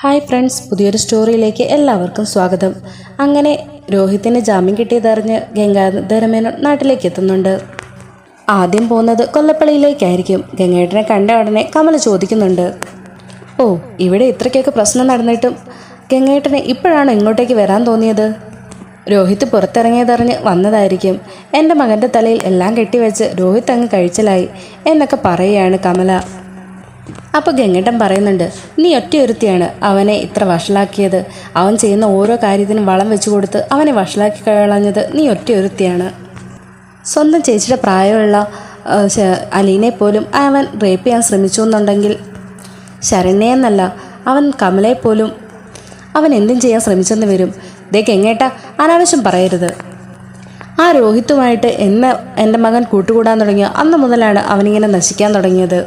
Hi friends, പുതിയൊരു സ്റ്റോറിയിലേക്ക് എല്ലാവർക്കും സ്വാഗതം. അങ്ങനെ രോഹിത്തിന് ജാമ്യം കിട്ടിയതറിഞ്ഞ് ഗംഗാധര മേനോൻ നാട്ടിലേക്ക് എത്തുന്നുണ്ട്. ആദ്യം പോകുന്നത് കൊല്ലപ്പള്ളിയിലേക്കായിരിക്കും. ഗംഗേട്ടനെ കണ്ട ഉടനെ കമല ചോദിക്കുന്നുണ്ട്, ഓ, ഇവിടെ ഇത്രയ്ക്കൊക്കെ പ്രശ്നം നടന്നിട്ടും ഗംഗേട്ടനെ ഇപ്പോഴാണ് ഇങ്ങോട്ടേക്ക് വരാൻ തോന്നിയത്? രോഹിത് പുറത്തിറങ്ങിയതറിഞ്ഞ് വന്നതായിരിക്കും. എൻ്റെ മകൻ്റെ തലയിൽ എല്ലാം കെട്ടിവെച്ച് രോഹിത് അങ്ങ് കഴിച്ചലായി എന്നൊക്കെ പറയുകയാണ് കമല. അപ്പോൾ ഗംഗേട്ടൻ പറയുന്നുണ്ട്, നീ ഒറ്റയൊരുത്തിയാണ് അവനെ ഇത്ര വഷളാക്കിയത്. അവൻ ചെയ്യുന്ന ഓരോ കാര്യത്തിനും വളം വെച്ചു കൊടുത്ത് അവനെ വഷളാക്കി കളഞ്ഞത് നീ ഒറ്റയൊരുത്തിയാണ്. സ്വന്തം ചേച്ചിയുടെ പ്രായമുള്ള അലീനെ പോലും അവൻ റേപ്പ് ചെയ്യാൻ ശ്രമിച്ചു എന്നുണ്ടെങ്കിൽ ശരണ്യെന്നല്ല, അവൻ കമലയെപ്പോലും അവൻ എന്തും ചെയ്യാൻ ശ്രമിച്ചെന്ന് വരും. ദേ ഗംഗേട്ട, അനാവശ്യം പറയരുത്. ആ രോഹിത്തുമായിട്ട് എൻ്റെ മകൻ കൂട്ടുകൂടാൻ തുടങ്ങിയ അന്ന് മുതലാണ് അവനിങ്ങനെ നശിക്കാൻ തുടങ്ങിയത്.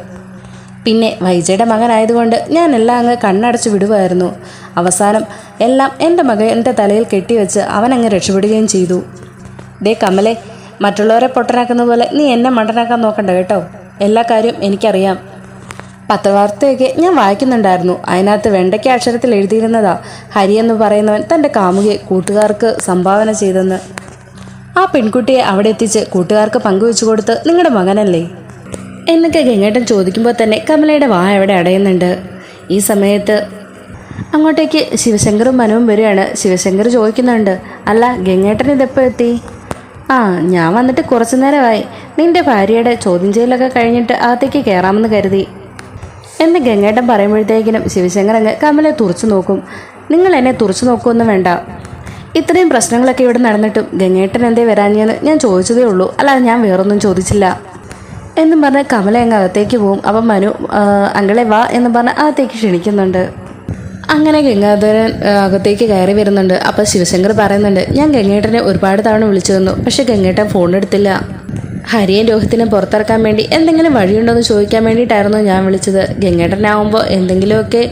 പിന്നെ വൈജയുടെ മകനായതുകൊണ്ട് ഞാൻ എല്ലാം അങ്ങ് കണ്ണടച്ച് വിടുമായിരുന്നു. അവസാനം എല്ലാം എൻ്റെ മകൻ്റെ തലയിൽ കെട്ടിവെച്ച് അവനങ്ങ് രക്ഷപ്പെടുകയും ചെയ്തു. ദേ കമലെ, മറ്റുള്ളവരെ പൊട്ടനാക്കുന്ന പോലെ നീ എന്നെ മണ്ടനാക്കാൻ നോക്കണ്ട കേട്ടോ. എല്ലാ കാര്യവും എനിക്കറിയാം. പത്രവാർത്തയൊക്കെ ഞാൻ വായിക്കുന്നുണ്ടായിരുന്നു. അതിനകത്ത് വെണ്ടയ്ക്ക അക്ഷരത്തിൽ എഴുതിയിരുന്നതാ ഹരി എന്ന് പറയുന്നവൻ തൻ്റെ കാമുകിയെ കൂട്ടുകാർക്ക് സംഭാവന ചെയ്തെന്ന്. ആ പെൺകുട്ടിയെ അവിടെ എത്തിച്ച് കൂട്ടുകാർക്ക് പങ്കുവെച്ചു കൊടുത്ത് നിങ്ങളുടെ മകനല്ലേ എന്നൊക്കെ ഗംഗേട്ടൻ ചോദിക്കുമ്പോൾ തന്നെ കമലയുടെ വായ അവിടെ അടയുന്നുണ്ട്. ഈ സമയത്ത് അങ്ങോട്ടേക്ക് ശിവശങ്കറും മനുവും വരികയാണ്. ശിവശങ്കർ ചോദിക്കുന്നുണ്ട്, അല്ല ഗംഗേട്ടൻ ഇതെപ്പോൾ എത്തി? ആ, ഞാൻ വന്നിട്ട് കുറച്ചു നേരമായി. നിന്റെ ഭാര്യയുടെ ചോദ്യം ചെയ്യലൊക്കെ കഴിഞ്ഞിട്ട് അകത്തേക്ക് കയറാമെന്ന് കരുതി എന്ന് ഗംഗേട്ടൻ പറയുമ്പോഴത്തേക്കിനും ശിവശങ്കർ അങ്ങ് കമലയെ തുറച്ചു നോക്കും. നിങ്ങൾ എന്നെ തുറച്ചു നോക്കുമൊന്നും വേണ്ട. ഇത്രയും പ്രശ്നങ്ങളൊക്കെ ഇവിടെ നടന്നിട്ടും ഗംഗേട്ടൻ എന്തേ വരാഞ്ഞെന്ന് ഞാൻ ചോദിച്ചതേ ഉള്ളൂ, അല്ലാതെ ഞാൻ വേറൊന്നും ചോദിച്ചില്ല എന്നും പറഞ്ഞ് കമല അങ്ങ് അകത്തേക്ക് പോവും. അപ്പം മനു അങ്ങളെ വാ എന്ന് പറഞ്ഞ് അകത്തേക്ക് ക്ഷണിക്കുന്നുണ്ട്. അങ്ങനെ ഗംഗാധരൻ അകത്തേക്ക് കയറി വരുന്നുണ്ട്. അപ്പോൾ ശിവശങ്കർ പറയുന്നുണ്ട്, ഞാൻ ഗംഗേട്ടനെ ഒരുപാട് തവണ വിളിച്ചു തന്നു, പക്ഷെ ഗംഗേട്ടൻ ഫോൺ എടുത്തില്ല. ഹരിയും രോഹിത്തിനെ പുറത്തിറക്കാൻ വേണ്ടി എന്തെങ്കിലും വഴിയുണ്ടോ എന്ന് ചോദിക്കാൻ വേണ്ടിയിട്ടായിരുന്നു ഞാൻ വിളിച്ചത്. ഗംഗേട്ടനാവുമ്പോൾ എന്തെങ്കിലുമൊക്കെ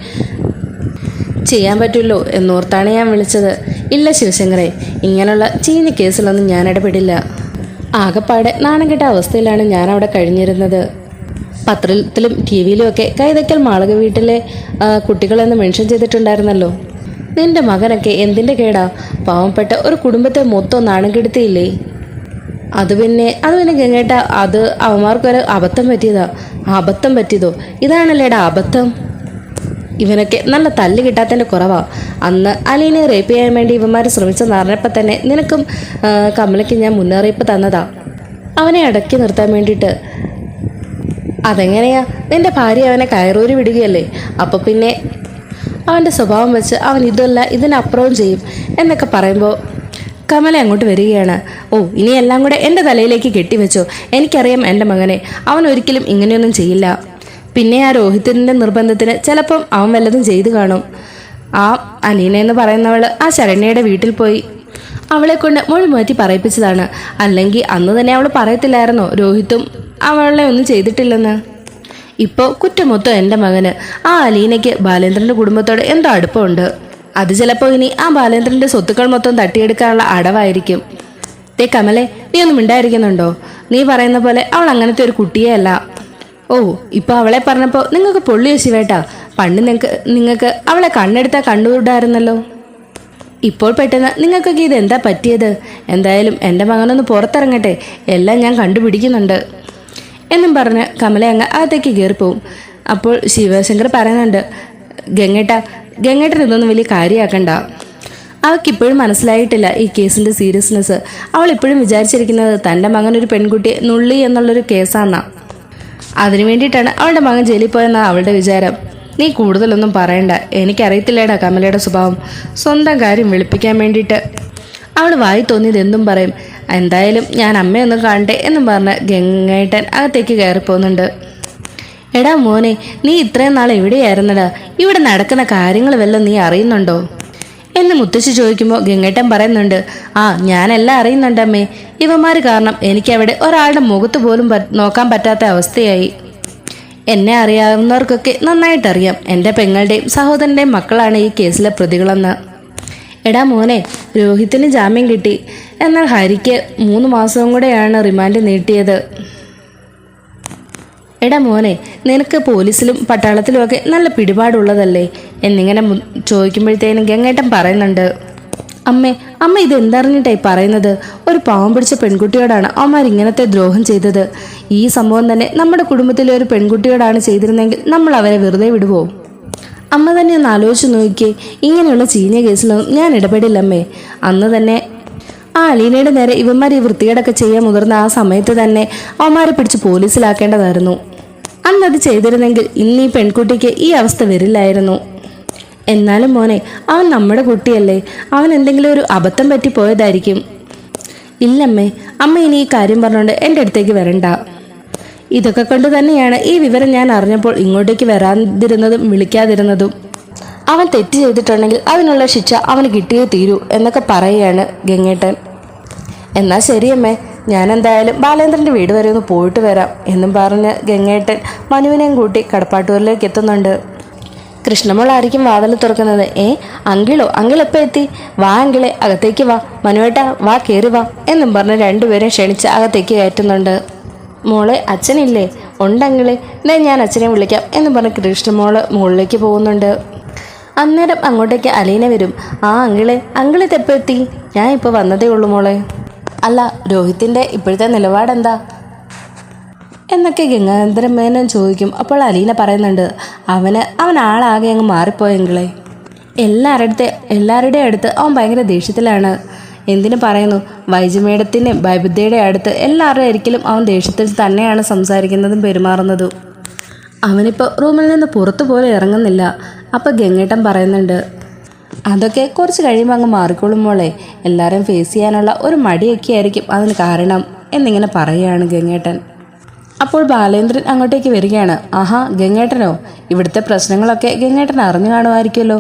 ചെയ്യാൻ പറ്റുമല്ലോ എന്നോർത്താണ് ഞാൻ വിളിച്ചത്. ഇല്ല ശിവശങ്കറെ, ഇങ്ങനെയുള്ള ചീഞ്ഞ കേസിലൊന്നും ഞാൻ ഇടപെടില്ല. ആകെപ്പാടെ നാണം കെട്ട അവസ്ഥയിലാണ് ഞാൻ അവിടെ കഴിഞ്ഞിരുന്നത്. പത്രത്തിലും ടി വിയിലും ഒക്കെ കൈതക്കൽ മാളക വീട്ടിലെ കുട്ടികളെന്ന് മെൻഷൻ ചെയ്തിട്ടുണ്ടായിരുന്നല്ലോ. നിന്റെ മകനൊക്കെ എന്തിൻ്റെ കേടാ? പാവപ്പെട്ട ഒരു കുടുംബത്തെ മൊത്തം നാണം കെടുത്തിയില്ലേ? അത് പിന്നെ ഗംഗേട്ട, അത് അവന്മാർക്കൊരു അബദ്ധം പറ്റിയതാ. അബദ്ധം പറ്റിയതോ? ഇതാണല്ലേടാ അബദ്ധം. ഇവനൊക്കെ നല്ല തല്ല് കിട്ടാത്തതിൻ്റെ കുറവാ. അന്ന് അലീനെ റേപ്പ് ചെയ്യാൻ വേണ്ടി ഇവന്മാർ ശ്രമിച്ചെന്ന് അറിഞ്ഞപ്പോൾ തന്നെ നിനക്കും കമലയ്ക്ക് ഞാൻ മുന്നറിയിപ്പ് തന്നതാ, അവനെ അടക്കി നിർത്താൻ വേണ്ടിയിട്ട്. അതെങ്ങനെയാ? നിന്റെ ഭാര്യ അവനെ കയറൂരി വിടുകയല്ലേ? അപ്പോൾ പിന്നെ അവൻ്റെ സ്വഭാവം വെച്ച് അവൻ ഇതല്ല ഇതിനപ്പുറവും ചെയ്യും എന്നൊക്കെ പറയുമ്പോൾ കമല അങ്ങോട്ട് വരികയാണ്. ഓ, ഇനി എല്ലാം കൂടെ എൻ്റെ തലയിലേക്ക് കെട്ടിവെച്ചോ? എനിക്കറിയാം എൻ്റെ മകനെ, അവൻ ഒരിക്കലും ഇങ്ങനെയൊന്നും ചെയ്യില്ല. പിന്നെ ആ രോഹിത്തിൻ്റെ നിർബന്ധത്തിന് ചിലപ്പം അവൻ വല്ലതും ചെയ്തു കാണും. ആ അലീന എന്ന് പറയുന്നവൾ ആ ശരണ്യയുടെ വീട്ടിൽ പോയി അവളെ കൊണ്ട് മൊഴി മാറ്റി പറയിപ്പിച്ചതാണ്. അല്ലെങ്കിൽ അന്ന് തന്നെ അവൾ പറയത്തില്ലായിരുന്നോ രോഹിത്തും അവളെ ഒന്നും ചെയ്തിട്ടില്ലെന്ന്? ഇപ്പോൾ കുറ്റമൊത്തം എൻ്റെ മകന്. ആ അലീനയ്ക്ക് ബാലേന്ദ്രൻ്റെ കുടുംബത്തോട് എന്തോ അടുപ്പമുണ്ട്. അത് ചിലപ്പോൾ ഇനി ആ ബാലേന്ദ്രൻ്റെ സ്വത്തുക്കൾ മൊത്തം തട്ടിയെടുക്കാനുള്ള അടവായിരിക്കും. ദേ കമലെ, നീ ഒന്നും മിണ്ടായിരിക്കുന്നുണ്ടോ? നീ പറയുന്ന പോലെ അവൾ അങ്ങനത്തെ ഒരു കുട്ടിയേ അല്ല. ഓ, ഇപ്പോൾ അവളെ പറഞ്ഞപ്പോൾ നിങ്ങൾക്ക് പൊള്ളിയോ ശിവേട്ടാ? പണ്ട് നിങ്ങൾക്ക് അവളെ കണ്ണെടുത്താൽ കണ്ടുകൂടായിരുന്നല്ലോ. ഇപ്പോൾ പെട്ടെന്ന് നിങ്ങൾക്കൊക്കെ ഇതെന്താ പറ്റിയത്? എന്തായാലും എൻ്റെ മകനൊന്ന് പുറത്തിറങ്ങട്ടെ, എല്ലാം ഞാൻ കണ്ടുപിടിക്കുന്നുണ്ട് എന്നും പറഞ്ഞ് കമല അങ്ങ് അകത്തേക്ക് കയറിപ്പോവും. അപ്പോൾ ശിവശങ്കർ പറയുന്നുണ്ട്, ഗംഗേട്ടൻ ഇതൊന്നും വലിയ കാര്യമാക്കണ്ട. അവൾക്കിപ്പോഴും മനസ്സിലായിട്ടില്ല ഈ കേസിൻ്റെ സീരിയസ്നെസ്. അവൾ ഇപ്പോഴും വിചാരിച്ചിരിക്കുന്നത് തൻ്റെ മകനൊരു പെൺകുട്ടിയെ നുള്ളി എന്നുള്ളൊരു കേസാണെന്നാണ്. അതിനു വേണ്ടിയിട്ടാണ് അവളുടെ മകൻ ജയിലിൽ പോയെന്നാണ് അവളുടെ വിചാരം. നീ കൂടുതലൊന്നും പറയണ്ട. എനിക്കറിയത്തില്ലേടാ കമലയുടെ സ്വഭാവം. സ്വന്തം കാര്യം വെളുപ്പിക്കാൻ വേണ്ടിയിട്ട് അവൾ വായി തോന്നിയത് എന്തും പറയും. എന്തായാലും ഞാൻ അമ്മയൊന്നും കാണട്ടെ എന്നും പറഞ്ഞ് ഗംഗേട്ടൻ അകത്തേക്ക് കയറിപ്പോകുന്നുണ്ട്. എടാ മോനെ, നീ ഇത്രയും നാൾ എവിടെയായിരുന്നടാ? ഇവിടെ നടക്കുന്ന കാര്യങ്ങൾ വല്ലതും നീ അറിയുന്നുണ്ടോ എന്ന് മുത്തശ്ശി ചോദിക്കുമ്പോൾ ഗംഗേട്ടൻ പറയുന്നുണ്ട്, ആ, ഞാനെല്ലാം അറിയുന്നുണ്ടമ്മേ. ഇവന്മാർ കാരണം എനിക്കവിടെ ഒരാളുടെ മുഖത്ത് പോലും നോക്കാൻ പറ്റാത്ത അവസ്ഥയായി. എന്നെ അറിയാവുന്നവർക്കൊക്കെ നന്നായിട്ടറിയാം എൻ്റെ പെങ്ങളുടെയും സഹോദരൻ്റെയും മക്കളാണ് ഈ കേസിലെ പ്രതികളെന്ന്. എടാ മോനെ, രോഹിത്തിന് ജാമ്യം കിട്ടി. എന്നാൽ ഹരിക്ക് 3 മാസവും കൂടെയാണ് റിമാൻഡ് നീട്ടിയത്. എടാ മോനെ, നിനക്ക് പോലീസിലും പട്ടാളത്തിലുമൊക്കെ നല്ല പിടിപാടുള്ളതല്ലേ എന്നിങ്ങനെ ചോദിക്കുമ്പോഴത്തേനും ഗംഗേട്ടൻ പറയുന്നുണ്ട്, അമ്മ ഇതെന്തറിഞ്ഞിട്ടായി പറയുന്നത്? ഒരു പാവം പിടിച്ച പെൺകുട്ടിയോടാണ് അവന്മാർ ഇങ്ങനത്തെ ദ്രോഹം ചെയ്തത്. ഈ സംഭവം തന്നെ നമ്മുടെ കുടുംബത്തിലെ ഒരു പെൺകുട്ടിയോടാണ് ചെയ്തിരുന്നെങ്കിൽ നമ്മൾ അവരെ വെറുതെ വിടുവോ? അമ്മ തന്നെ ഒന്ന് ആലോചിച്ച് നോക്കിയേ. ഇങ്ങനെയുള്ള ചീഞ്ഞ കേസിലൊന്നും ഞാൻ ഇടപെടില്ലമ്മേ. അന്ന് തന്നെ ആ അലീനയുടെ നേരെ ഇവന്മാർ ഈ വൃത്തികേടൊക്കെ ചെയ്യാൻ മുതിർന്ന ആ സമയത്ത് തന്നെ അവന്മാരെ പിടിച്ച് പോലീസിലാക്കേണ്ടതായിരുന്നു. അന്നത് ചെയ്തിരുന്നെങ്കിൽ ഇന്ന് ഈ പെൺകുട്ടിക്ക് ഈ അവസ്ഥ വരില്ലായിരുന്നു. എന്നാലും മോനെ, അവൻ നമ്മുടെ കുട്ടിയല്ലേ, അവൻ എന്തെങ്കിലും ഒരു അബദ്ധം പറ്റിപ്പോയതായിരിക്കും. ഇല്ലമ്മേ, അമ്മ ഇനി ഈ കാര്യം പറഞ്ഞുകൊണ്ട് എൻ്റെ അടുത്തേക്ക് വരണ്ട. ഇതൊക്കെ കൊണ്ട് തന്നെയാണ് ഈ വിവരം ഞാൻ അറിഞ്ഞപ്പോൾ ഇങ്ങോട്ടേക്ക് വരാതിരുന്നതും വിളിക്കാതിരുന്നതും. അവൻ തെറ്റ് ചെയ്തിട്ടുണ്ടെങ്കിൽ അതിനുള്ള ശിക്ഷ അവന് കിട്ടിയേ തീരൂ എന്നൊക്കെ പറയുകയാണ് ഗംഗേട്ടൻ. എന്നാൽ ശരിയമ്മേ, ഞാൻ എന്തായാലും ബാലേന്ദ്രൻ്റെ വീട് വരെ ഒന്ന് പോയിട്ട് വരാം എന്നും പറഞ്ഞ് ഗംഗേട്ടൻ മനുവിനെയും കൂട്ടി കടപ്പാട്ടൂരിലേക്ക് എത്തുന്നുണ്ട്. കൃഷ്ണമോളായിരിക്കും വാതിൽ തുറക്കുന്നത്. അങ്കിൾ എപ്പോൾ എത്തി? വാ അങ്കിളെ, അകത്തേക്ക് വാ. മനുവേട്ടാ വാ, കയറി വാ എന്നും പറഞ്ഞ് രണ്ടുപേരും ക്ഷണിച്ച് അകത്തേക്ക് കയറ്റുന്നുണ്ട്. മോളെ, അച്ഛനില്ലേ? ഉണ്ടങ്കിളെ, ഞാൻ അച്ഛനെ വിളിക്കാം എന്നും പറഞ്ഞ് കൃഷ്ണമോള് മുകളിലേക്ക് പോകുന്നുണ്ട്. അന്നേരം അങ്ങോട്ടേക്ക് അലീന വരും. അങ്കിളെ എപ്പോൾ എത്തി? ഞാൻ ഇപ്പോൾ വന്നതേ ഉള്ളൂ മോളെ. അല്ല, രോഹിത്തിൻ്റെ ഇപ്പോഴത്തെ നിലപാടെന്താ എന്നൊക്കെ ഗംഗാധര മേനോൻ ചോദിക്കും. അപ്പോൾ അലീന പറയുന്നുണ്ട്, അവൻ ആളാകെ അങ്ങ് മാറിപ്പോയെങ്കിലേ. എല്ലാവരുടെയും അടുത്ത് അവൻ ഭയങ്കര ദേഷ്യത്തിലാണ്. എന്തിനു പറയുന്നു, വൈജമേടത്തിൻ്റെ ബൈബുദ്ധയുടെ അടുത്ത് എല്ലാവരുടെ ഒരിക്കലും അവൻ ദേഷ്യത്തിൽ തന്നെയാണ് സംസാരിക്കുന്നതും പെരുമാറുന്നതും. അവനിപ്പോൾ റൂമിൽ നിന്ന് പുറത്തു പോലും ഇറങ്ങുന്നില്ല. അപ്പോൾ ഗംഗേട്ടൻ പറയുന്നുണ്ട്, അതൊക്കെ കുറച്ച് കഴിയുമ്പോൾ അങ്ങ് മാറിക്കോളും മോളെ. എല്ലാവരെയും ഫേസ് ചെയ്യാനുള്ള ഒരു മടിയൊക്കെ ആയിരിക്കും അതിന് കാരണം എന്നിങ്ങനെ പറയുകയാണ് ഗംഗേട്ടൻ. അപ്പോൾ ബാലേന്ദ്രൻ അങ്ങോട്ടേക്ക് വരികയാണ്. ആഹാ, ഗംഗേട്ടനോ? ഇവിടുത്തെ പ്രശ്നങ്ങളൊക്കെ ഗംഗേട്ടൻ അറിഞ്ഞു കാണുമായിരിക്കുമല്ലോ.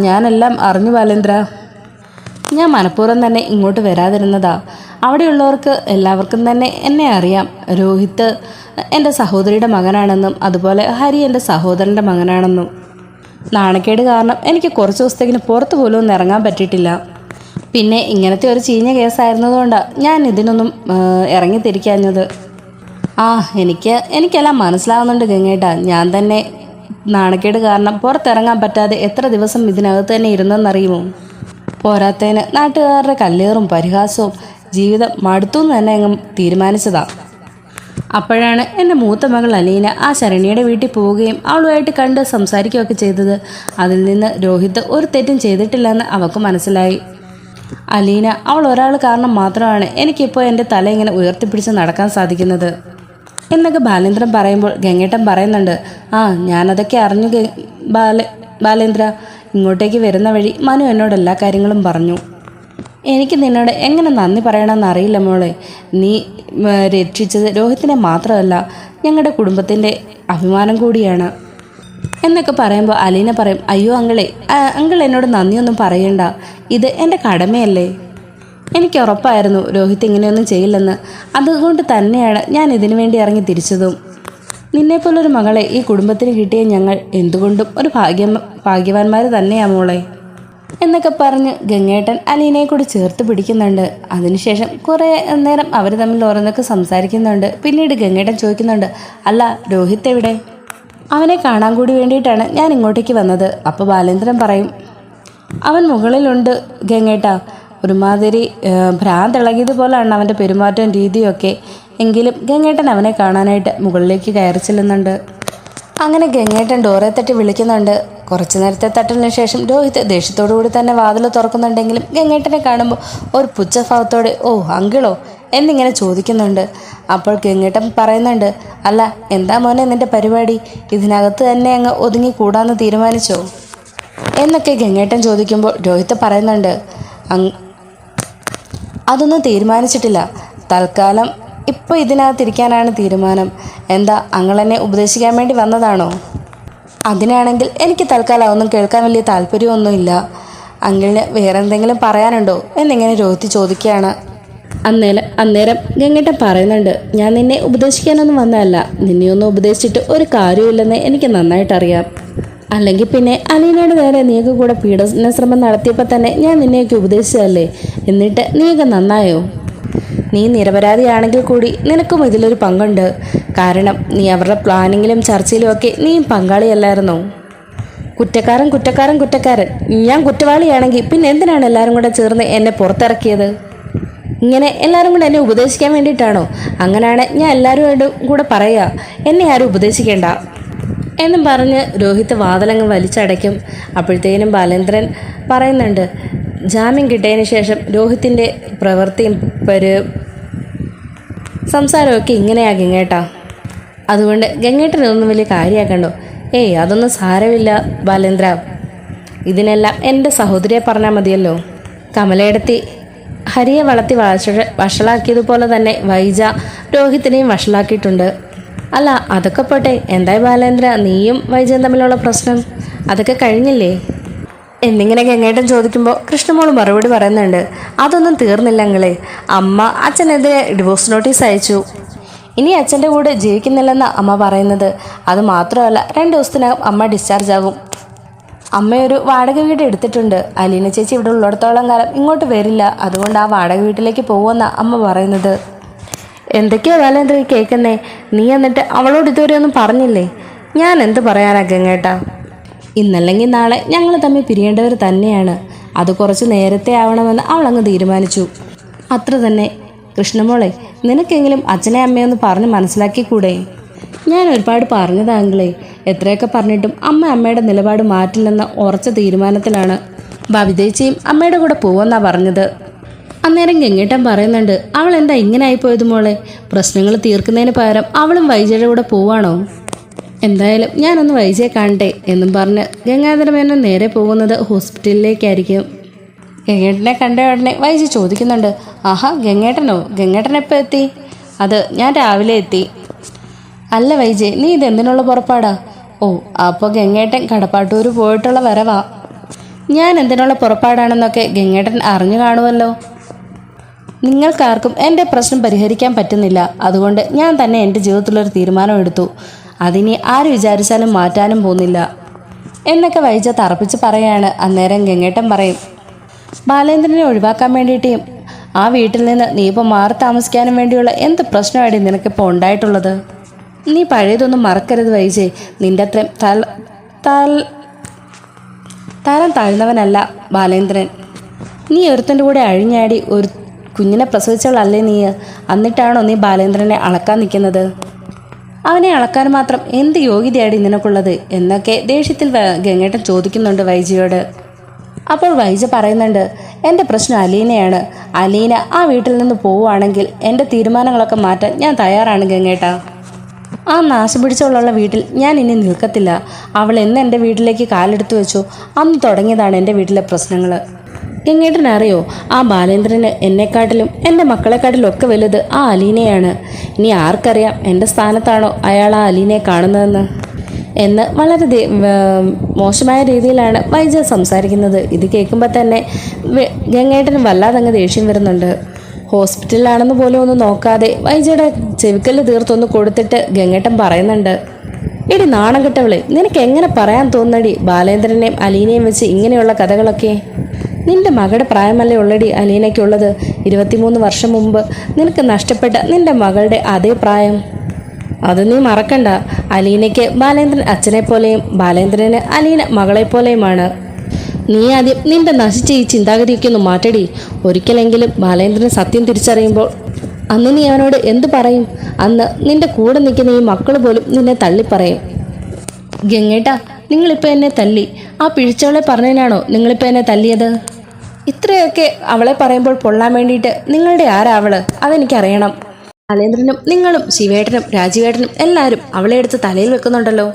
ഞാനെല്ലാം അറിഞ്ഞു ബാലേന്ദ്ര. ഞാൻ മനഃപൂർവ്വം തന്നെ ഇങ്ങോട്ട് വരാതിരുന്നതാ. അവിടെയുള്ളവർക്ക് എല്ലാവർക്കും തന്നെ എന്നെ അറിയാം. രോഹിത്ത് എൻ്റെ സഹോദരിയുടെ മകനാണെന്നും അതുപോലെ ഹരി എൻ്റെ സഹോദരൻ്റെ മകനാണെന്നും. നാണക്കേട് കാരണം എനിക്ക് കുറച്ച് ദിവസത്തേക്കിന് പുറത്ത് പോലും ഒന്നും ഇറങ്ങാൻ പറ്റിയിട്ടില്ല. പിന്നെ ഇങ്ങനത്തെ ഒരു ചീഞ്ഞ കേസായിരുന്നതുകൊണ്ടാണ് ഞാൻ ഇതിനൊന്നും ഇറങ്ങിത്തിരിക്കാഞ്ഞത്. എനിക്കെല്ലാം മനസ്സിലാവുന്നുണ്ട് ഗംഗേട്ടാ. ഞാൻ തന്നെ നാണക്കേട് കാരണം പുറത്തിറങ്ങാൻ പറ്റാതെ എത്ര ദിവസം ഇതിനകത്ത് തന്നെ ഇരുന്നെന്നറിയുമോ? പോരാത്തതിന് നാട്ടുകാരുടെ കല്ലേറും പരിഹാസവും ജീവിതം മടുത്തുനിന്ന് തന്നെ അങ്ങ് തീരുമാനിച്ചതാ. അപ്പോഴാണ് എൻ്റെ മൂത്ത മകൾ അലീന ആ ശരണ്യയുടെ വീട്ടിൽ പോവുകയും അവളുമായിട്ട് കണ്ട് സംസാരിക്കുകയൊക്കെ ചെയ്തത്. അതിൽ നിന്ന് രോഹിത് ഒരു തെറ്റും ചെയ്തിട്ടില്ലെന്ന് അവൾക്ക് മനസ്സിലായി. അലീന, അവൾ ഒരാൾ കാരണം മാത്രമാണ് എനിക്കിപ്പോൾ എൻ്റെ തല ഇങ്ങനെ ഉയർത്തിപ്പിടിച്ച് നടക്കാൻ സാധിക്കുന്നത് എന്നൊക്കെ ബാലേന്ദ്രൻ പറയുമ്പോൾ ഗംഗേട്ടൻ പറയുന്നുണ്ട്, ഞാനതൊക്കെ അറിഞ്ഞു ബാലേന്ദ്ര. ഇങ്ങോട്ടേക്ക് വരുന്ന വഴി മനു എന്നോട് എല്ലാ കാര്യങ്ങളും പറഞ്ഞു. എനിക്ക് നിന്നോട് എങ്ങനെ നന്ദി പറയണമെന്ന് അറിയില്ല മോളെ. നീ രക്ഷിച്ചത് രോഹിത്തിനെ മാത്രമല്ല, ഞങ്ങളുടെ കുടുംബത്തിൻ്റെ അഭിമാനം കൂടിയാണ് എന്നൊക്കെ പറയുമ്പോൾ അലീന പറയും, അയ്യോ അങ്കിൾ എന്നോട് നന്ദിയൊന്നും പറയണ്ട. ഇത് എൻ്റെ കടമയല്ലേ. എനിക്ക് ഉറപ്പായിരുന്നു രോഹിത് ഇങ്ങനെയൊന്നും ചെയ്യില്ലെന്ന്. അതുകൊണ്ട് തന്നെയാണ് ഞാൻ ഇതിനു വേണ്ടി ഇറങ്ങി തിരിച്ചതും. നിന്നെപ്പോലൊരു മകളെ ഈ കുടുംബത്തിന് കിട്ടിയ ഞങ്ങൾ എന്തുകൊണ്ടും ഒരു ഭാഗ്യവാന്മാർ തന്നെയാ മോളെ എന്നൊക്കെ പറഞ്ഞ് ഗംഗേട്ടൻ അലീനയെ കൂടി ചേർത്ത് പിടിക്കുന്നുണ്ട്. അതിനുശേഷം കുറേ നേരം അവർ തമ്മിൽ ഓരോന്നൊക്കെ സംസാരിക്കുന്നുണ്ട്. പിന്നീട് ഗംഗേട്ടൻ ചോദിക്കുന്നുണ്ട്, അല്ല രോഹിത് എവിടെ? അവനെ കാണാൻ കൂടി വേണ്ടിയിട്ടാണ് ഞാൻ ഇങ്ങോട്ടേക്ക് വന്നത്. അപ്പോൾ ബാലേന്ദ്രൻ പറയും, അവൻ മുകളിലുണ്ട് ഗംഗേട്ട. ഒരുമാതിരി ഭ്രാന്തിളകിയതുപോലെയാണ് അവൻ്റെ പെരുമാറ്റവും രീതിയൊക്കെ. എങ്കിലും ഗംഗേട്ടൻ അവനെ കാണാനായിട്ട് മുകളിലേക്ക് കയറി ചെല്ലുന്നുണ്ട്. അങ്ങനെ ഗംഗേട്ടൻ ഡോറെ തട്ടി വിളിക്കുന്നുണ്ട്. കുറച്ചു നേരത്തെ തട്ടലിന് ശേഷം രോഹിത് ദേഷ്യത്തോടു കൂടി തന്നെ വാതിൽ തുറക്കുന്നുണ്ടെങ്കിലും ഗംഗേട്ടനെ കാണുമ്പോൾ ഒരു പുച്ഛഭാവത്തോടെ അങ്കിളോ എന്നിങ്ങനെ ചോദിക്കുന്നുണ്ട്. അപ്പോൾ ഗംഗേട്ടൻ പറയുന്നുണ്ട്, അല്ല എന്താ മോനെ നിൻ്റെ പരിപാടി? ഇതിനകത്ത് തന്നെ അങ്ങ് ഒതുങ്ങി കൂടാന്ന് തീരുമാനിച്ചോ എന്നൊക്കെ ഗംഗേട്ടൻ ചോദിക്കുമ്പോൾ രോഹിത് പറയുന്നുണ്ട്, അതൊന്നും തീരുമാനിച്ചിട്ടില്ല. തൽക്കാലം ഇപ്പോൾ ഇതിനകത്തിരിക്കാനാണ് തീരുമാനം. എന്താ അങ്ങളെന്നെ ഉപദേശിക്കാൻ വേണ്ടി വന്നതാണോ? അതിനാണെങ്കിൽ എനിക്ക് തൽക്കാലം ഒന്നും കേൾക്കാൻ വലിയ താല്പര്യമൊന്നുമില്ല. അങ്കിളിന് വേറെ എന്തെങ്കിലും പറയാനുണ്ടോ എന്നിങ്ങനെ രോഹിത് ചോദിക്കുകയാണ്. അന്നേരം ഗംഗേട്ടൻ പറയുന്നുണ്ട്, ഞാൻ നിന്നെ ഉപദേശിക്കാനൊന്നും വന്നതല്ല. നിന്നെയൊന്നും ഉപദേശിച്ചിട്ട് ഒരു കാര്യമില്ലെന്ന് എനിക്ക് നന്നായിട്ടറിയാം. അല്ലെങ്കിൽ പിന്നെ അലീനയുടെ നേരെ നീക്ക് കൂടെ പീഡന ശ്രമം നടത്തിയപ്പോൾ തന്നെ ഞാൻ നിന്നെയൊക്കെ ഉപദേശിച്ചതല്ലേ. എന്നിട്ട് നീയൊക്കെ നന്നായോ? നീ നിരപരാധിയാണെങ്കിൽ കൂടി നിനക്കും ഇതിലൊരു പങ്കുണ്ട്. കാരണം നീ അവരുടെ പ്ലാനിങ്ങിലും ചർച്ചയിലും ഒക്കെ നീയും പങ്കാളിയല്ലായിരുന്നോ? കുറ്റക്കാരൻ കുറ്റക്കാരൻ കുറ്റക്കാരൻ. ഞാൻ കുറ്റവാളിയാണെങ്കിൽ പിന്നെ എന്തിനാണ് എല്ലാവരും കൂടെ ചേർന്ന് എന്നെ പുറത്തിറക്കിയത്? ഇങ്ങനെ എല്ലാവരും കൂടെ എന്നെ ഉപദേശിക്കാൻ വേണ്ടിയിട്ടാണോ? അങ്ങനെയാണ് ഞാൻ എല്ലാവരോടും കൂടെ പറയുക, എന്നെ ആരും ഉപദേശിക്കേണ്ട എന്നും പറഞ്ഞ് രോഹിത്ത് വാതിലങ്ങ് വലിച്ചടയ്ക്കും. അപ്പോഴത്തേനും ബാലേന്ദ്രൻ പറയുന്നുണ്ട്, ജാമ്യം കിട്ടിയതിന് ശേഷം രോഹിത്തിൻ്റെ പ്രവൃത്തിയും സംസാരമൊക്കെ ഇങ്ങനെയാ ഗംഗേട്ടാ. അതുകൊണ്ട് ഗംഗേട്ടനൊന്നും വലിയ കാര്യമാക്കണ്ടോ. ഏയ് അതൊന്നും സാരമില്ല ബാലേന്ദ്ര, ഇതിനെല്ലാം എൻ്റെ സഹോദരിയെ പറഞ്ഞാൽ മതിയല്ലോ. കമലയെടുത്തി ഹരിയെ വളർത്തി വഷളാക്കിയതുപോലെ തന്നെ വൈജ രോഹിത്തിനെയും വഷളാക്കിയിട്ടുണ്ട്. അല്ല അതൊക്കെ പോട്ടെ, എന്തായി ബാലേന്ദ്ര നീയും വൈജയും തമ്മിലുള്ള പ്രശ്നം? അതൊക്കെ കഴിഞ്ഞില്ലേ എന്നിങ്ങനെ ഗംഗേട്ടൻ ചോദിക്കുമ്പോൾ കൃഷ്ണമോൾ മറുപടി പറയുന്നുണ്ട്, അതൊന്നും തീർന്നില്ല അങ്ങളെ. അമ്മ അച്ഛനെതിരെ ഡിവോഴ്സ് നോട്ടീസ് അയച്ചു. ഇനി അച്ഛൻ്റെ കൂടെ ജീവിക്കുന്നില്ലെന്നാണ് അമ്മ പറയുന്നത്. അതുമാത്രമല്ല 2 ദിവസത്തിനകം അമ്മ ഡിസ്ചാർജ് ആകും. അമ്മയൊരു വാടക വീട് എടുത്തിട്ടുണ്ട്. അലീന ചേച്ചി ഇവിടെ ഉള്ളിടത്തോളം കാലം ഇങ്ങോട്ട് വരില്ല. അതുകൊണ്ട് ആ വാടക വീട്ടിലേക്ക് പോകുമെന്നാണ് അമ്മ പറയുന്നത്. എന്തൊക്കെയോ ബാലേന്ദ്ര കേൾക്കുന്നേ? നീ എന്നിട്ട് അവളോട് ഇതുവരെ ഒന്നും പറഞ്ഞില്ലേ? ഞാൻ എന്ത് പറയാനാ ഗംഗേട്ടാ? ഇന്നല്ലെങ്കിൽ നാളെ ഞങ്ങൾ തമ്മിൽ പിരിയേണ്ടവർ തന്നെയാണ്. അത് കുറച്ച് നേരത്തെ ആവണമെന്ന് അവളങ്ങ് തീരുമാനിച്ചു. അത്ര തന്നെ. കൃഷ്ണമോളെ, നിനക്കെങ്കിലും അച്ഛനെ അമ്മയൊന്ന് പറഞ്ഞ് മനസ്സിലാക്കിക്കൂടെ? ഞാൻ ഒരുപാട് പറഞ്ഞതാങ്കളെ. എത്രയൊക്കെ പറഞ്ഞിട്ടും അമ്മയുടെ നിലപാട് മാറ്റില്ലെന്ന ഉറച്ച തീരുമാനത്തിലാണ്. ബബിതേച്ചിയും അമ്മയുടെ കൂടെ പോവെന്നാ പറഞ്ഞത്. അന്നേരം ഗംഗേട്ടൻ പറയുന്നുണ്ട്, അവൾ എന്താ ഇങ്ങനെ ആയിപ്പോയത് മോളെ? പ്രശ്നങ്ങൾ തീർക്കുന്നതിന് പകരം അവളും വൈജയുടെ കൂടെ പോവാണോ? എന്തായാലും ഞാനൊന്ന് വൈജയെ കാണട്ടെ എന്നും പറഞ്ഞ് ഗംഗാധരമേനോൻ നേരെ പോകുന്നത് ഹോസ്പിറ്റലിലേക്കായിരിക്കും. ഗംഗേട്ടനെ കണ്ട ഉടനെ വൈജ ചോദിക്കുന്നുണ്ട്, ആഹാ ഗംഗേട്ടനോ? ഗംഗേട്ടൻ എപ്പോൾ എത്തി? അത് ഞാൻ രാവിലെ എത്തി. അല്ല വൈജെ, നീ ഇതെന്തിനുള്ള പുറപ്പാടാ? ഓ, അപ്പോൾ ഗംഗേട്ടൻ കടപ്പാട്ടൂർ പോയിട്ടുള്ള വരവാ. ഞാൻ എന്തിനുള്ള പുറപ്പാടാണെന്നൊക്കെ ഗംഗേട്ടൻ അറിഞ്ഞു കാണുമല്ലോ. നിങ്ങൾക്കാർക്കും എൻ്റെ പ്രശ്നം പരിഹരിക്കാൻ പറ്റുന്നില്ല. അതുകൊണ്ട് ഞാൻ തന്നെ എൻ്റെ ജീവിതത്തിലൊരു തീരുമാനം എടുത്തു. അതിനി ആര് വിചാരിച്ചാലും മാറ്റാനും പോകുന്നില്ല എന്നൊക്കെ വൈജ തറപ്പിച്ച് പറയാണ്. അന്നേരം ഗംഗേട്ടൻ പറയും, ബാലേന്ദ്രനെ ഒഴിവാക്കാൻ വേണ്ടിയിട്ട് ആ വീട്ടിൽ നിന്ന് നീ ഇപ്പോൾ മാറി താമസിക്കാനും വേണ്ടിയുള്ള എന്ത് പ്രശ്നമായിട്ട് നിനക്കിപ്പോൾ ഉണ്ടായിട്ടുള്ളത്? നീ പഴയതൊന്നും മറക്കരുത് വൈജെ. നിന്റെ അത്രയും തരം താഴ്ന്നവനല്ല ബാലേന്ദ്രൻ. നീ ഒരുത്തൻ്റെ കൂടെ അഴിഞ്ഞാടി ഒരു കുഞ്ഞിനെ പ്രസവിച്ചവളല്ലേ നീ? എന്നിട്ടാണോ നീ ബാലേന്ദ്രനെ അളക്കാൻ നിൽക്കുന്നത്? അവനെ അളക്കാൻ മാത്രം എന്ത് യോഗ്യതയാടി നിനക്കുള്ളത് എന്നൊക്കെ ദേഷ്യത്തിൽ ഗംഗേട്ടൻ ചോദിക്കുന്നുണ്ട് വൈജയോട്. അപ്പോൾ വൈജ പറയുന്നുണ്ട്, എൻ്റെ പ്രശ്നം അലീനയാണ്. അലീന ആ വീട്ടിൽ നിന്ന് പോവുകയാണെങ്കിൽ എൻ്റെ തീരുമാനങ്ങളൊക്കെ മാറ്റാൻ ഞാൻ തയ്യാറാണ് ഗംഗേട്ട. ആ നാശം പിടിച്ചവളുള്ള വീട്ടിൽ ഞാൻ ഇനി നിൽക്കത്തില്ല. അവൾ എന്ന് എൻ്റെ വീട്ടിലേക്ക് കാലെടുത്തു വെച്ചോ അന്ന് തുടങ്ങിയതാണ് എൻ്റെ വീട്ടിലെ പ്രശ്നങ്ങൾ. ഗംഗേട്ടനറിയോ, ആ ബാലേന്ദ്രന് എന്നെക്കാട്ടിലും എൻ്റെ മക്കളെക്കാട്ടിലും ഒക്കെ വലുത് ആ അലീനയാണ്. ഇനി ആർക്കറിയാം എൻ്റെ സ്ഥാനത്താണോ അയാൾ ആ അലീനയെ കാണുന്നതെന്ന് എന്ന് വളരെ മോശമായ രീതിയിലാണ് വൈജ സംസാരിക്കുന്നത്. ഇത് കേൾക്കുമ്പോൾ തന്നെ ഗംഗേട്ടന് വല്ലാതങ്ങ് ദേഷ്യം വരുന്നുണ്ട്. ഹോസ്പിറ്റലിലാണെന്ന് പോലും ഒന്ന് നോക്കാതെ വൈജയുടെ ചെവിക്കല്ല് തീർത്തൊന്ന് കൊടുത്തിട്ട് ഗംഗേട്ടൻ പറയുന്നുണ്ട്, എടി നാണം കെട്ടവളെ, നിനക്ക് എങ്ങനെ പറയാൻ തോന്നടി ബാലേന്ദ്രനെയും അലീനയും വെച്ച് ഇങ്ങനെയുള്ള കഥകളൊക്കെ? നിന്റെ മകളുടെ പ്രായമല്ലേ ഉള്ളടി അലീനയ്ക്കുള്ളത്. 23 വർഷം മുമ്പ് നിനക്ക് നഷ്ടപ്പെട്ട നിന്റെ മകളുടെ അതേ പ്രായം. അത് നീ മറക്കണ്ട. അലീനയ്ക്ക് ബാലേന്ദ്രൻ അച്ഛനെ പോലെയും ബാലേന്ദ്രന് അലീന മകളെപ്പോലെയുമാണ്. നീ ആദ്യം നിന്റെ നശിച്ച ഈ ചിന്താഗതിയൊക്കെ ഒന്ന് മാറ്റടി. ഒരിക്കലെങ്കിലും ബാലേന്ദ്രൻ സത്യം തിരിച്ചറിയുമ്പോൾ അന്ന് നീ അവനോട് എന്തു പറയും? അന്ന് നിന്റെ കൂടെ നിൽക്കുന്ന ഈ മക്കൾ പോലും നിന്നെ തള്ളിപ്പറയും. ഗംഗേട്ടാ, നിങ്ങളിപ്പോൾ എന്നെ തല്ലി. ആ പിഴിച്ചവളെ പറഞ്ഞതിനാണോ നിങ്ങളിപ്പോൾ എന്നെ തല്ലിയത്? ഇത്രയൊക്കെ അവളെ പറയുമ്പോൾ പൊള്ളാൻ വേണ്ടിയിട്ട് നിങ്ങളുടെ ആരാവള്? അതെനിക്കറിയണം. ബാലേന്ദ്രനും നിങ്ങളും ശിവേട്ടനും രാജീവേട്ടനും എല്ലാവരും അവളെ എടുത്ത് തലയിൽ വെക്കുന്നുണ്ടല്ലോ.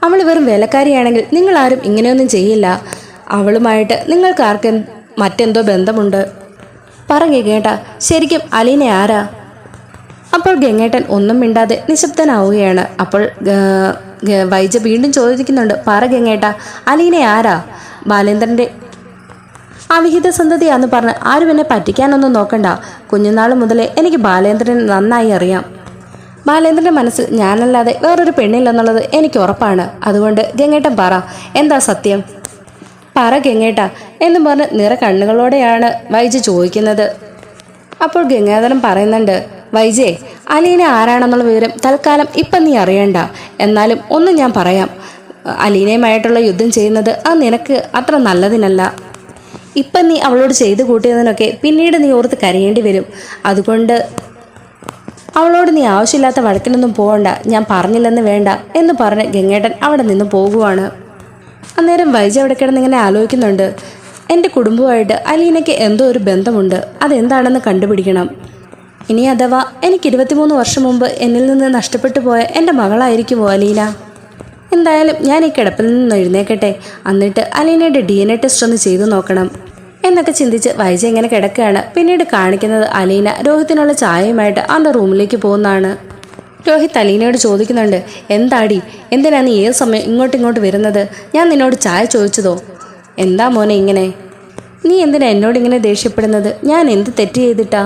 അവൾ വെറും വേലക്കാരിയാണെങ്കിൽ നിങ്ങളാരും ഇങ്ങനെയൊന്നും ചെയ്യില്ല. അവളുമായിട്ട് നിങ്ങൾക്കാർക്കും മറ്റെന്തോ ബന്ധമുണ്ട്. പറ ഗംഗേട്ടാ, ശരിക്കും അലീന ആരാ? അപ്പോൾ ഗംഗേട്ടൻ ഒന്നും മിണ്ടാതെ നിശബ്ദനാവുകയാണ്. അപ്പോൾ വൈജ വീണ്ടും ചോദിക്കുന്നുണ്ട്, പറ ഗംഗേട്ടാ, അലീന ആരാ? ബാലേന്ദ്രൻ്റെ അവിഹിത സന്തതിയാന്ന് പറഞ്ഞ് ആരും എന്നെ പറ്റിക്കാനൊന്നും നോക്കണ്ട. കുഞ്ഞുനാൾ മുതലേ എനിക്ക് ബാലേന്ദ്രൻ നന്നായി അറിയാം. ബാലേന്ദ്രൻ്റെ മനസ്സിൽ ഞാനല്ലാതെ വേറൊരു പെണ്ണില്ലെന്നുള്ളത് എനിക്ക് ഉറപ്പാണ്. അതുകൊണ്ട് ഗംഗേട്ടൻ പറ, എന്താ സത്യം? പറ ഗംഗേട്ടാ എന്നും പറഞ്ഞ് നിറ കണ്ണുകളോടെയാണ് വൈജ ചോദിക്കുന്നത്. അപ്പോൾ ഗംഗാധരൻ പറയുന്നുണ്ട്, വൈജേ, അലീന ആരാണെന്നുള്ള വിവരം തൽക്കാലം ഇപ്പം നീ അറിയണ്ട. എന്നാലും ഒന്നും ഞാൻ പറയാം. അലീനയുമായിട്ടുള്ള യുദ്ധം ചെയ്യുന്നത് അത് നിനക്ക് അത്ര നല്ലതിനല്ല. ഇപ്പം നീ അവളോട് ചെയ്തു കൂട്ടിയതിനൊക്കെ പിന്നീട് നീ ഓർത്ത് കരയേണ്ടി വരും. അതുകൊണ്ട് അവളോട് നീ ആവശ്യമില്ലാത്ത വഴക്കിനൊന്നും പോകണ്ട. ഞാൻ പറഞ്ഞില്ലെന്ന് വേണ്ട എന്ന് പറഞ്ഞ് ഗംഗേട്ടൻ അവിടെ നിന്ന് പോകുവാണ്. അന്നേരം വൈജ അവിടെ കിടന്നിങ്ങനെ ആലോചിക്കുന്നുണ്ട്. എൻ്റെ കുടുംബമായിട്ട് അലീനയ്ക്ക് എന്തോ ഒരു ബന്ധമുണ്ട്. അതെന്താണെന്ന് കണ്ടുപിടിക്കണം. ഇനി അഥവാ എനിക്ക് 23 വർഷം മുമ്പ് എന്നിൽ നിന്ന് നഷ്ടപ്പെട്ടു പോയ എൻ്റെ മകളായിരിക്കുമോ അലീന? എന്തായാലും ഞാൻ ഈ കിടപ്പിൽ നിന്ന് എഴുന്നേക്കട്ടെ. എന്നിട്ട് അലീനയുടെ DNA ടെസ്റ്റ് ഒന്ന് ചെയ്തു നോക്കണം എന്നൊക്കെ ചിന്തിച്ച് വൈജ ഇങ്ങനെ കിടക്കുകയാണ്. പിന്നീട് കാണിക്കുന്നത് അലീന രോഹിത്തിനുള്ള ചായയുമായിട്ട് അവൻ്റെ റൂമിലേക്ക് പോകുന്നതാണ്. രോഹിത് അലീനയോട് ചോദിക്കുന്നുണ്ട്, എന്താടി, എന്തിനാ നീ ഏത് സമയം ഇങ്ങോട്ട് വരുന്നത്? ഞാൻ നിന്നോട് ചായ ചോദിച്ചതോ? എന്താ മോനെ ഇങ്ങനെ? നീ എന്തിനാ എന്നോട് ഇങ്ങനെ ദേഷ്യപ്പെടുന്നത്? ഞാൻ എന്ത് തെറ്റ് ചെയ്തിട്ടാ?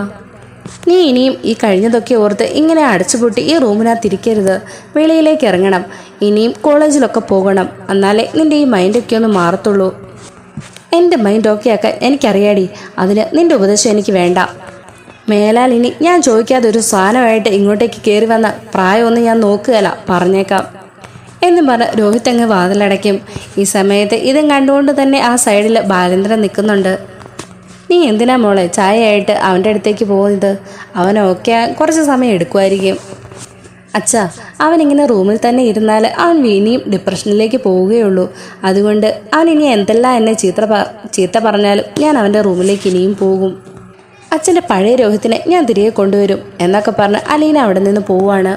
നീ ഇനിയും ഈ കഴിഞ്ഞതൊക്കെ ഓർത്ത് ഇങ്ങനെ അടച്ചുപൂട്ടി ഈ റൂമിനകത്തിരിക്കരുത്. വെളിയിലേക്ക് ഇറങ്ങണം. ഇനിയും കോളേജിലൊക്കെ പോകണം. എന്നാലേ നിൻ്റെ ഈ മൈൻഡൊക്കെ ഒന്ന് മാറത്തുള്ളൂ. എൻ്റെ മൈൻഡ് ഓക്കെ ആക്കാൻ എനിക്കറിയാടി. അതിന് നിൻ്റെ ഉപദേശം എനിക്ക് വേണ്ട. മേലാൽ ഇനി ഞാൻ ചോദിക്കാതെ ഒരു സാധനമായിട്ട് ഇങ്ങോട്ടേക്ക് കയറി വന്ന പ്രായമൊന്നും ഞാൻ നോക്കുകയല്ല, പറഞ്ഞേക്കാം എന്നും പറഞ്ഞ് രോഹിത് അങ്ങ് വാതിലടയ്ക്കും. ഈ സമയത്ത് ഇതും കണ്ടുകൊണ്ട് തന്നെ ആ സൈഡിൽ ബാലേന്ദ്രൻ നിൽക്കുന്നുണ്ട്. നീ എന്തിനാ മോളെ ചായയായിട്ട് അവൻ്റെ അടുത്തേക്ക് പോകുന്നത്? അവനൊക്കെ കുറച്ച് സമയം എടുക്കുമായിരിക്കും. അച്ഛാ, അവനിങ്ങനെ റൂമിൽ തന്നെ ഇരുന്നാൽ അവൻ ഇനിയും ഡിപ്രഷനിലേക്ക് പോവുകയുള്ളൂ. അതുകൊണ്ട് അവൻ ഇനി എന്തെല്ലാം എന്നെ ചീത്ത പറഞ്ഞാലും ഞാൻ അവൻ്റെ റൂമിലേക്ക് ഇനിയും പോകും. അച്ഛൻ്റെ പഴയ രോഹിത്തിനെ ഞാൻ തിരികെ കൊണ്ടുവരും എന്നൊക്കെ പറഞ്ഞ് അലീന അവിടെ നിന്ന് പോവുകയാണ്.